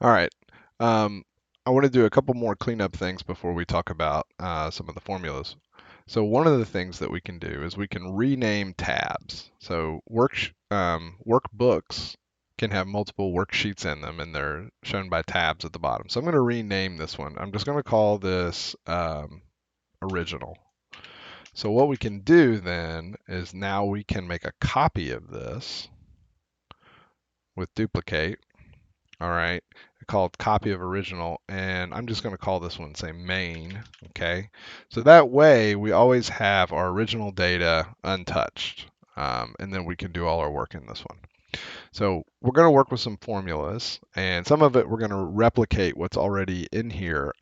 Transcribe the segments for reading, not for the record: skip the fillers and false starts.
All right. Um, I want to do a couple more cleanup things before we talk about some of the formulas. So one of the things that we can do is we can rename tabs. So workbooks can have multiple worksheets in them, and they're shown by tabs at the bottom. So I'm going to rename this one. I'm just going to call this original. So what we can do then is now we can make a copy of this with duplicate. All right, called copy of original, and I'm just going to call this one, say main. Okay, so that way we always have our original data untouched, and then we can do all our work in this one. So we're going to work with some formulas, and some of it we're going to replicate what's already in here,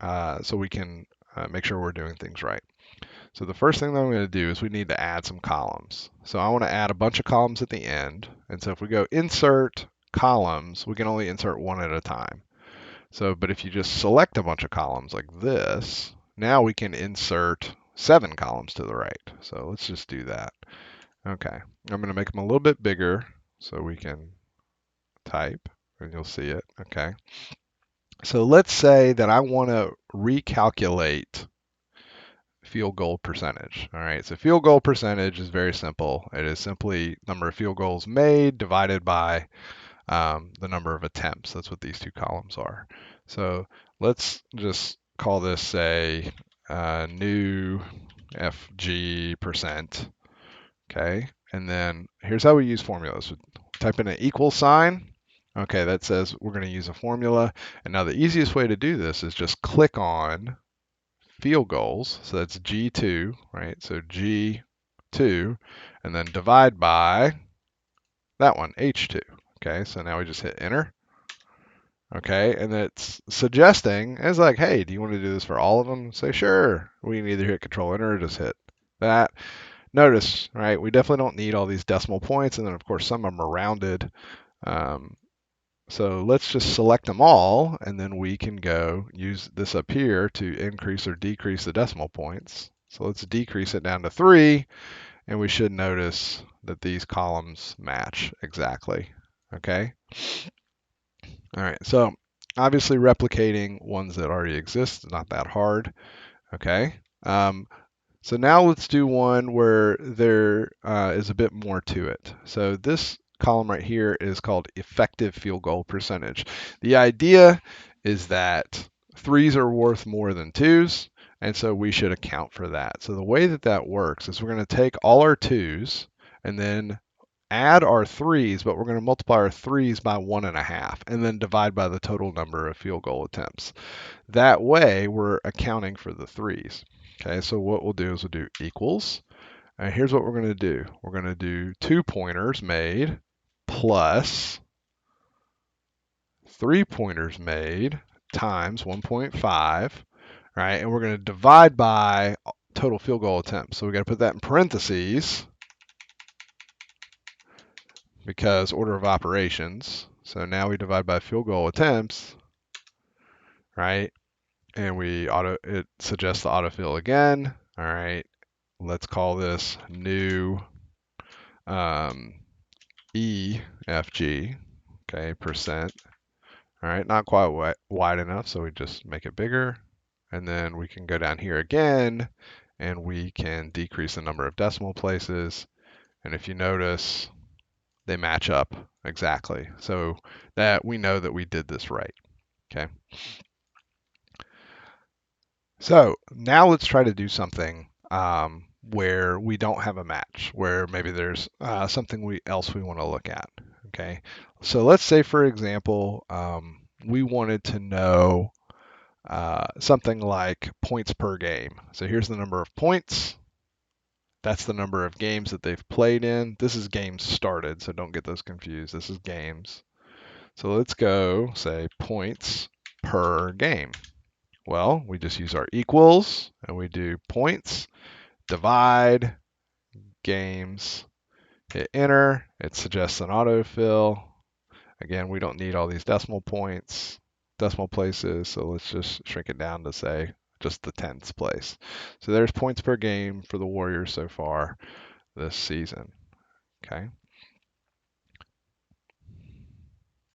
so we can make sure we're doing things right. So the first thing that I'm going to do is we need to add some columns. So I want to add a bunch of columns at the end. And so if we go insert columns, we can only insert one at a time. So, but if you just select a bunch of columns like this, now we can insert 7 columns to the right. So let's just do that. Okay, I'm going to make them a little bit bigger so we can type and you'll see it. Okay, so let's say that I want to recalculate field goal percentage. All right, so field goal percentage is very simple. It is simply number of field goals made divided by the number of attempts. That's what these two columns are. So let's just call this, say, new FG percent. Okay, and then here's how we use formulas. We type in an equal sign. Okay, that says we're going to use a formula. And now the easiest way to do this is just click on field goals. So that's G2, right? So G2, and then divide by that one, H2. Okay, so now we just hit enter. Okay, and it's suggesting, it's like, hey, do you want to do this for all of them? Say, sure. We can either hit Control Enter or just hit that. Notice, right, we definitely don't need all these decimal points, and then of course some of them are rounded. Um, So let's just select them all, and then we can go use this up here to increase or decrease the decimal points. So let's decrease it down to 3, and we should notice that these columns match exactly. Okay? All right, so obviously replicating ones that already exist is not that hard. Okay? So now let's do one where there is a bit more to it. So this column right here is called effective field goal percentage. The idea is that threes are worth more than twos, and so we should account for that. So the way that that works is we're going to take all our twos and then add our threes, but we're going to multiply our threes by 1.5 and then divide by the total number of field goal attempts. That way, we're accounting for the threes. Okay, so what we'll do is we'll do equals. And here's what we're going to do. We're going to do 2 pointers made plus 3 pointers made times 1.5, right? And we're going to divide by total field goal attempts. So we got to put that in parentheses because order of operations. So now we divide by field goal attempts, right? And it suggests the autofill again. All right, let's call this new EFG, okay, percent. All right, not quite wide enough, so we just make it bigger. And then we can go down here again, and we can decrease the number of decimal places. And if you notice, they match up exactly. So that we know that we did this right, okay? So now let's try to do something where we don't have a match, where maybe there's something else we want to look at. Okay, so let's say, for example, we wanted to know something like points per game. So here's the number of points. That's the number of games that they've played in. This is games started, so don't get those confused. This is games. So let's go say points per game. Well, we just use our equals and we do points, divide, games, hit enter. It suggests an autofill. Again, we don't need all these decimal points, decimal places, so let's just shrink it down to say just the tenths place. So there's points per game for the Warriors so far this season. Okay.